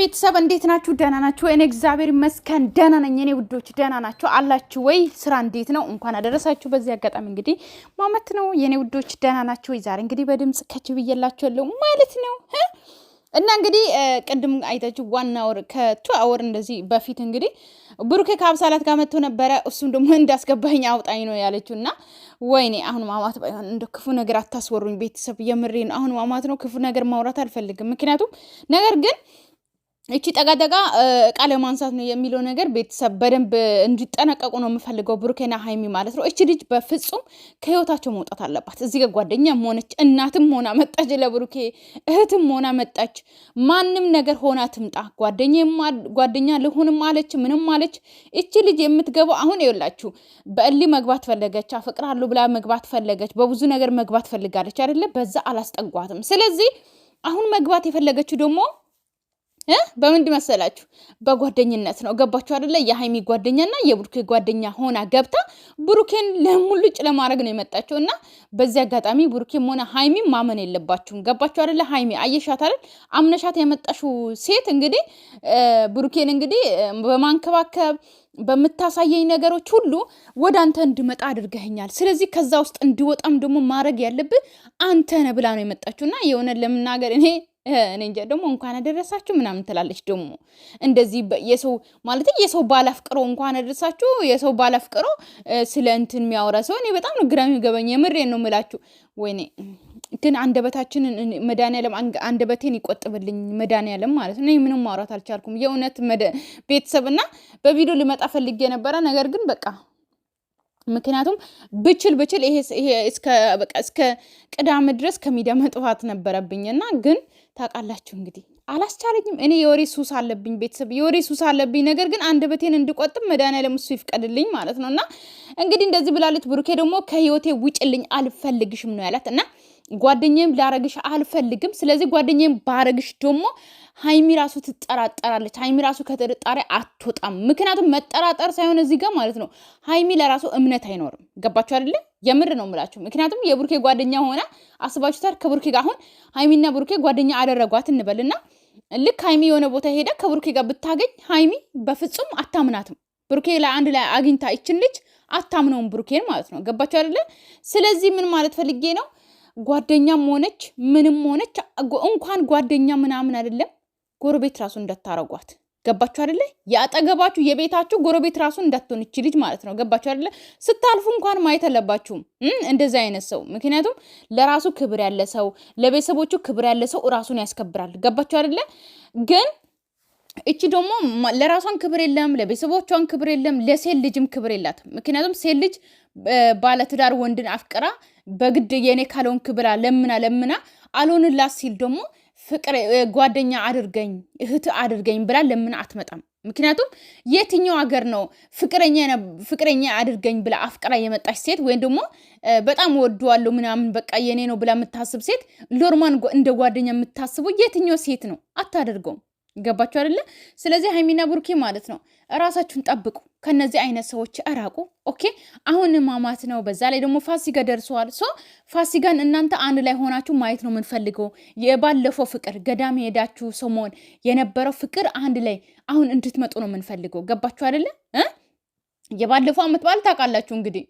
ቤተሰብ እንዴት ናችሁ? ደህና ናችሁ? እኔ እግዚአብሔር ይመስገን ደህና ነኝ። እኔ ውዶች ደህና ናችሁ አላችሁ ወይ? ስራ እንዴት ነው? እንኳን አደረሳችሁ። በዚህ አጋጣሚ እንግዲህ ማመት ነው የኔ ውዶች ደህና ናችሁ ወይ? ዛሬ እንግዲህ በድምጽ ከች ብዬላችኋለሁ ማለት ነው። እና እንግዲህ ቅድም አይታችሁ 1 አወር ከ2 አወር እንደዚህ በፊት እንግዲህ ብሩኬ ከአብሳላት ጋር መጥቶ ነበረ። እሱም ደግሞ እንዳስገባኝ አውጣኝ ነው ያለችውና ወይኔ አሁን ማማት ባይሆን እንደ ክፉ ነገር አታስወሩኝ ቤተሰብ። የምሬን አሁን ማማት ነው። ክፉ ነገር ማውራት አልፈልግም። ምክንያቱም ነገር ግን እቺ ጠጋጠጋ ቃለ ማንሳት ነው የሚለው ነገር ቤተሰብ በደንብ እንዲጠነቀቁ ነው የምፈልገው። ብሩኬና ሃይሚ ማለት ነው። እቺ ልጅ በፍጹም ከህይወታቸው መውጣት አለባት። እዚህ ጋር ጓደኛም ሆነች እናትም ሆና መጣች፣ ለብሩኬ እህትም ሆና መጣች፣ ማንም ነገር ሆና ትምጣ፣ ጓደኛ ልሆንም አለች ምንም አለች። እቺ ልጅ የምትገባው አሁን ይኸውላችሁ በእሊ መግባት ፈለገች፣ አፈቅራለሁ ብላ መግባት ፈለገች፣ በብዙ ነገር መግባት ፈልጋለች አይደለ? በዛ አላስጠጓትም። ስለዚህ አሁን መግባት የፈለገችው ደግሞ በምን መሰላችሁ? በጓደኝነት ነው። ገባችሁ አይደለ? የሃይሚ ጓደኛና የብሩኬ ጓደኛ ሆና ገብታ ብሩኬን ለሙልጭ ለማድረግ ነው የመጣችው። እና በዚህ አጋጣሚ ብሩኬም ሆነ ሃይሚ ማመን የለባችሁም። ገባችሁ አይደለ? ሃይሚ አየሻት አይደል? አምነሻት ያመጣሽው ሴት እንግዲህ ብሩኬን እንግዲህ በማንከባከብ በምታሳየኝ ነገሮች ሁሉ ወደ አንተ እንድመጣ አድርገኸኛል። ስለዚህ ከዛ ውስጥ እንዲወጣም ደግሞ ማድረግ ያለብህ አንተ ነህ ብላ ነው የመጣችውና የሆነ ለምናገር እኔ እንጃ ደግሞ እንኳን አደረሳችሁ ምናምን ትላለች። ደግሞ እንደዚህ የሰው ማለት የሰው ባላፍቅሮ እንኳን አደረሳችሁ የሰው ባላፍቅሮ ስለ እንትን የሚያወራ ሰው እኔ በጣም ነው ግራ የሚገባኝ። የምሬን ነው የምላችሁ። ወይኔ ግን አንደበታችንን መድኃኒዓለም አንደበቴን ይቆጥብልኝ መድኃኒዓለም ማለት ነው። እኔ ምንም ማውራት አልቻልኩም የእውነት ቤተሰብና በቪዲዮ ልመጣ ፈልጌ ነበረ። ነገር ግን በቃ ምክንያቱም ብችል ይሄ እስከ ቅዳሜ ድረስ ከሚዲያ መጥፋት ነበረብኝና ግን ታውቃላችሁ እንግዲህ አላስቻለኝም። እኔ የወሬ ሱስ አለብኝ ቤተሰብ፣ የወሬ ሱስ አለብኝ። ነገር ግን አንደበቴን እንድቆጥብ መድኃኒዓለም እሱ ይፍቀድልኝ ማለት ነውና እንግዲህ እንደዚህ ብላለች። ብሩኬ ደግሞ ከህይወቴ ውጭልኝ አልፈልግሽም ነው ያላት እና ጓደኛዬም ላረግሽ አልፈልግም። ስለዚህ ጓደኛዬም ባረግሽ ደግሞ ሃይሚ ራሱ ትጠራጠራለች። ሃይሚ ራሱ ከጥርጣሬ አትወጣም። ምክንያቱም መጠራጠር ሳይሆን እዚህ ጋር ማለት ነው ሃይሚ ለራሱ እምነት አይኖርም። ገባችሁ አይደለ? የምር ነው የምላችሁ። ምክንያቱም የብሩኬ ጓደኛ ሆና አስባችሁታል። ከብሩኬ ጋር አሁን ሃይሚና ብሩኬ ጓደኛ አደረጓት እንበልና ልክ ሃይሚ የሆነ ቦታ ሄዳ ከብሩኬ ጋር ብታገኝ ሃይሚ በፍጹም አታምናትም። ብሩኬ ላይ አንድ ላይ አግኝታ ይችን ልጅ አታምነውም ብሩኬን ማለት ነው። ገባችሁ አይደለ? ስለዚህ ምን ማለት ፈልጌ ነው ጓደኛም ሆነች ምንም ሆነች እንኳን ጓደኛ ምናምን አይደለም ጎረቤት ራሱ እንዳታረጓት። ገባችሁ አይደለ? ያጠገባችሁ የቤታችሁ ጎረቤት ራሱ እንዳትሆን እቺ ልጅ ማለት ነው። ገባችሁ አይደለ? ስታልፉ እንኳን ማየት አለባችሁም እንደዛ አይነት ሰው። ምክንያቱም ለራሱ ክብር ያለ ሰው፣ ለቤተሰቦቹ ክብር ያለ ሰው ራሱን ያስከብራል። ገባችሁ አይደለ? ግን እቺ ደግሞ ለራሷን ክብር የለም፣ ለቤተሰቦቿን ክብር የለም፣ ለሴት ልጅም ክብር የላትም። ምክንያቱም ሴት ልጅ ባለትዳር ወንድን አፍቅራ በግድ የኔ ካልሆንክ ብላ ለምና አልሆንላት ሲል ደግሞ ፍቅር ጓደኛ አድርገኝ እህት አድርገኝ ብላ ለምን አትመጣም? ምክንያቱም የትኛው ሀገር ነው ፍቅረኛ አድርገኝ ብላ አፍቅራ የመጣች ሴት ወይም ደግሞ በጣም ወደዋለሁ ምናምን በቃ የኔ ነው ብላ የምታስብ ሴት ሎርማን እንደ ጓደኛ የምታስበው የትኛው ሴት ነው? አታደርገውም። ገባችሁ አይደለ? ስለዚህ ሃይሚና ብሩኬ ማለት ነው ራሳችሁን ጠብቁ፣ ከነዚህ አይነት ሰዎች እራቁ። ኦኬ አሁን ማማት ነው። በዛ ላይ ደግሞ ፋሲካ ደርሰዋል። ፋሲካን እናንተ አንድ ላይ ሆናችሁ ማየት ነው የምንፈልገው። የባለፈው ፍቅር ገዳም ሄዳችሁ ሰሞን የነበረው ፍቅር አንድ ላይ አሁን እንድትመጡ ነው የምንፈልገው። ገባችሁ አይደለ? የባለፈው አመት በዓል ታውቃላችሁ እንግዲህ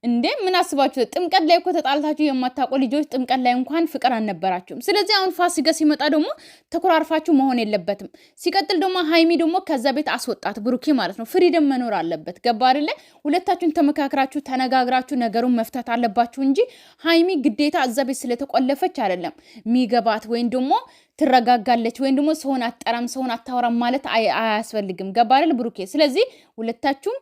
እንዴ ምን አስባችሁ? ጥምቀት ላይ እኮ ተጣልታችሁ የማታውቁ ልጆች ጥምቀት ላይ እንኳን ፍቅር አልነበራችሁም። ስለዚህ አሁን ፋሲካ ሲመጣ ደግሞ ተኮራርፋችሁ መሆን የለበትም። ሲቀጥል ደግሞ ሃይሚ ደግሞ ከዛ ቤት አስወጣት ብሩኬ ማለት ነው። ፍሪደም መኖር አለበት። ገባ አይደለ? ሁለታችሁን ተመካክራችሁ ተነጋግራችሁ ነገሩን መፍታት አለባችሁ እንጂ ሃይሚ ግዴታ እዛ ቤት ስለተቆለፈች አይደለም ሚገባት ወይም ደግሞ ትረጋጋለች ወይም ደግሞ ሰውን አትጠራም ሰውን አታወራም ማለት አያስፈልግም። ገባ አይደል ብሩኬ? ስለዚህ ሁለታችሁም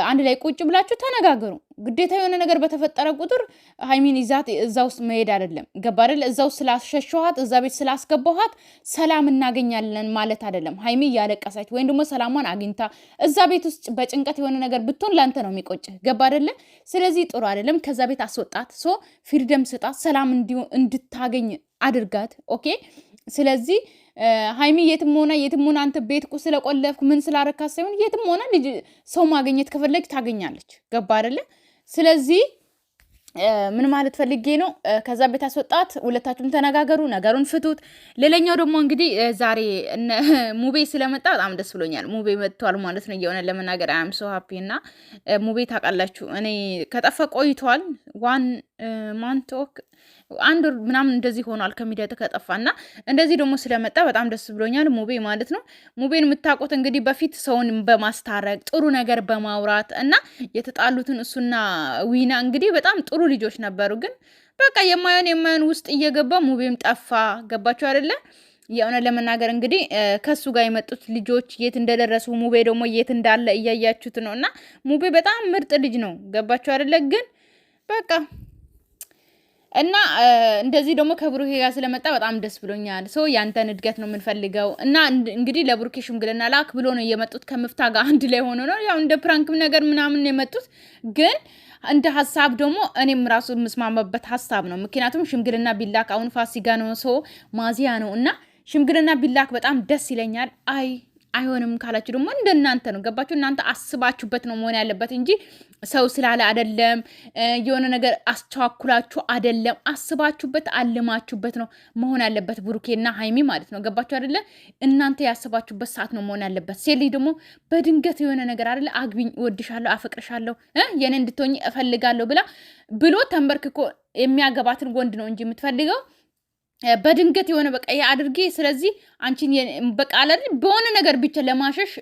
አንድ ላይ ቁጭ ብላችሁ ተነጋገሩ። ግዴታ የሆነ ነገር በተፈጠረ ቁጥር ሃይሚን ይዛት እዛ ውስጥ መሄድ አይደለም። ገባ አይደል? እዛ ውስጥ ስላሸሸኋት እዛ ቤት ስላስገባኋት ሰላም እናገኛለን ማለት አይደለም። ሃይሚ እያለቀሰች ወይም ደግሞ ሰላሟን አግኝታ እዛ ቤት ውስጥ በጭንቀት የሆነ ነገር ብትሆን ላንተ ነው የሚቆጭህ። ገባ አይደለ? ስለዚህ ጥሩ አይደለም። ከዛ ቤት አስወጣት። ፍሪደም ስጣት። ሰላም እንድታገኝ አድርጋት። ኦኬ ስለዚህ ሃይሚ የትም ሆነ አንተ ቤት ቁ ስለቆለፍክ ምን ስላረካት ሳይሆን የትም ሆነ ልጅ ሰው ማግኘት ከፈለግ ታገኛለች። ገባ አይደለ? ስለዚህ ምን ማለት ፈልጌ ነው? ከዛ ቤት አስወጣት፣ ሁለታችሁም ተነጋገሩ፣ ነገሩን ፍቱት። ሌላኛው ደግሞ እንግዲህ ዛሬ ሙቤ ስለመጣ በጣም ደስ ብሎኛል። ሙቤ መጥቷል ማለት ነው። የሆነ ለመናገር አም ሶ ሃፒ እና ሙቤ ታውቃላችሁ፣ እኔ ከጠፋ ቆይቷል። ዋን ማንቶክ አንድ ወር ምናምን እንደዚህ ሆኗል ከሚዲያ ከጠፋና እንደዚህ ደግሞ ስለመጣ በጣም ደስ ብሎኛል። ሙቤ ማለት ነው። ሙቤን የምታውቁት እንግዲህ በፊት ሰውን በማስታረቅ ጥሩ ነገር በማውራት እና የተጣሉትን እሱና ዊና እንግዲህ በጣም ጥሩ ልጆች ነበሩ። ግን በቃ የማየን ውስጥ እየገባ ሙቤም ጠፋ። ገባችሁ አይደለ? የሆነ ለመናገር እንግዲህ ከሱ ጋር የመጡት ልጆች የት እንደደረሱ ሙቤ ደግሞ የት እንዳለ እያያችሁት ነው። እና ሙቤ በጣም ምርጥ ልጅ ነው። ገባችሁ አይደለ? ግን በቃ እና እንደዚህ ደግሞ ከብሩኬ ጋር ስለመጣ በጣም ደስ ብሎኛል። ሰው ያንተን እድገት ነው የምንፈልገው። እና እንግዲህ ለብሩኬ ሽምግልና ላክ ብሎ ነው የመጡት ከምፍታ ጋር አንድ ላይ ሆኖ ነው ያው እንደ ፕራንክም ነገር ምናምን የመጡት። ግን እንደ ሀሳብ ደግሞ እኔም ራሱ የምስማማበት ሀሳብ ነው። ምክንያቱም ሽምግልና ቢላክ አሁን ፋሲካ ነው፣ ሰው ማዚያ ነው እና ሽምግልና ቢላክ በጣም ደስ ይለኛል። አይሆንም ካላችሁ ደግሞ እንደናንተ ነው። ገባችሁ? እናንተ አስባችሁበት ነው መሆን ያለበት እንጂ ሰው ስላለ አይደለም። የሆነ ነገር አስቸዋኩላችሁ አይደለም። አስባችሁበት አልማችሁበት ነው መሆን ያለበት። ብሩኬና ሃይሚ ማለት ነው። ገባችሁ አይደለ? እናንተ ያስባችሁበት ሰዓት ነው መሆን ያለበት። ሴት ልጅ ደግሞ በድንገት የሆነ ነገር አይደለ አግቢኝ፣ እወድሻለሁ፣ አፈቅርሻለሁ፣ የኔ እንድትሆኝ እፈልጋለሁ ብሎ ተንበርክኮ የሚያገባትን ወንድ ነው እንጂ የምትፈልገው በድንገት የሆነ በቃ ይሄ አድርጌ ስለዚህ አንቺን በቃ አለ በሆነ ነገር ብቻ ለማሸሽ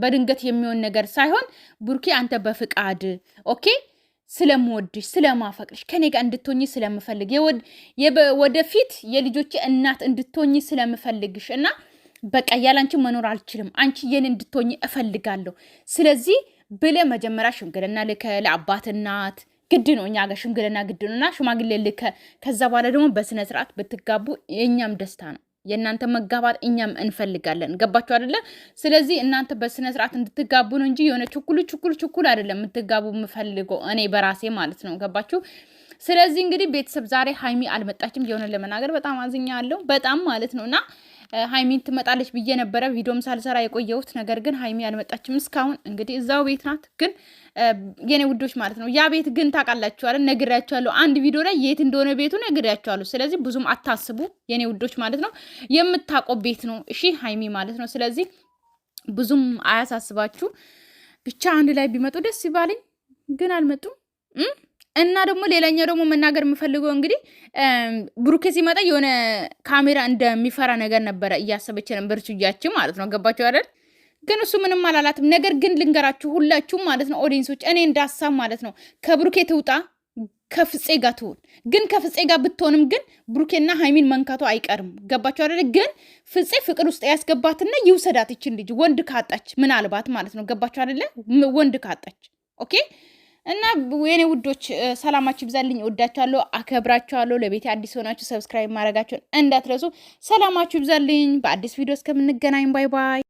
በድንገት የሚሆን ነገር ሳይሆን ቡርኬ አንተ በፍቃድ ኦኬ ስለምወድሽ ስለማፈቅርሽ ከኔ ጋር እንድትሆኚ ስለምፈልግ ወደፊት የልጆቼ እናት እንድትሆኚ ስለምፈልግሽ እና በቃ ያላንቺ መኖር አልችልም፣ አንቺ የኔ እንድትሆኚ እፈልጋለሁ። ስለዚህ ብለ መጀመሪያ ሽምግልና ልከ ለአባት እናት ግድ ነው። እኛ ጋር ሽምግልና ግድ ነውና ሽማግሌ ልከ ከዛ በኋላ ደግሞ በስነ ስርዓት ብትጋቡ የኛም ደስታ ነው። የእናንተ መጋባት እኛም እንፈልጋለን። ገባችሁ አይደለ? ስለዚህ እናንተ በስነ ስርዓት እንድትጋቡ ነው እንጂ የሆነ ችኩል አይደለም የምትጋቡ የምፈልገው እኔ በራሴ ማለት ነው። ገባችሁ? ስለዚህ እንግዲህ ቤተሰብ ዛሬ ሃይሚ አልመጣችም። የሆነ ለመናገር በጣም አዝኛለሁ፣ በጣም ማለት ነውና ሃይሚን ትመጣለች ብዬ ነበረ ቪዲዮም ሳልሰራ የቆየሁት። ነገር ግን ሃይሚ አልመጣችም እስካሁን። እንግዲህ እዛው ቤት ናት። ግን የኔ ውዶች ማለት ነው ያ ቤት ግን ታውቃላችኋል፣ ነግሬያችኋለሁ። አንድ ቪዲዮ ላይ የት እንደሆነ ቤቱ ነግሬያችኋለሁ። ስለዚህ ብዙም አታስቡ የኔ ውዶች ማለት ነው። የምታውቀው ቤት ነው እሺ ሃይሚ ማለት ነው። ስለዚህ ብዙም አያሳስባችሁ። ብቻ አንድ ላይ ቢመጡ ደስ ይባልኝ፣ ግን አልመጡም። እና ደግሞ ሌላኛው ደግሞ መናገር የምፈልገው እንግዲህ ብሩኬ ሲመጣ የሆነ ካሜራ እንደሚፈራ ነገር ነበረ እያሰበች ነበር ሱጃችን ማለት ነው። ገባችሁ አይደል? ግን እሱ ምንም አላላትም። ነገር ግን ልንገራችሁ ሁላችሁም ማለት ነው ኦዲየንሶች፣ እኔ እንዳሳብ ማለት ነው ከብሩኬ ትውጣ ከፍፄ ጋር ትሆን። ግን ከፍፄ ጋር ብትሆንም ግን ብሩኬና ሃይሚን መንካቱ አይቀርም። ገባችሁ አይደል? ግን ፍፄ ፍቅር ውስጥ ያስገባትና ይውሰዳት ይችን ልጅ ወንድ ካጣች ምናልባት ማለት ነው። ገባችሁ አይደለ? ወንድ ካጣች ኦኬ። እና የኔ ውዶች ሰላማችሁ ይብዛልኝ። እወዳችኋለሁ፣ አከብራችኋለሁ። ለቤቴ አዲስ ሆናችሁ ሰብስክራይብ ማድረጋችሁን እንዳትረሱ። ሰላማችሁ ይብዛልኝ። በአዲስ ቪዲዮ እስከምንገናኝ ባይ ባይ።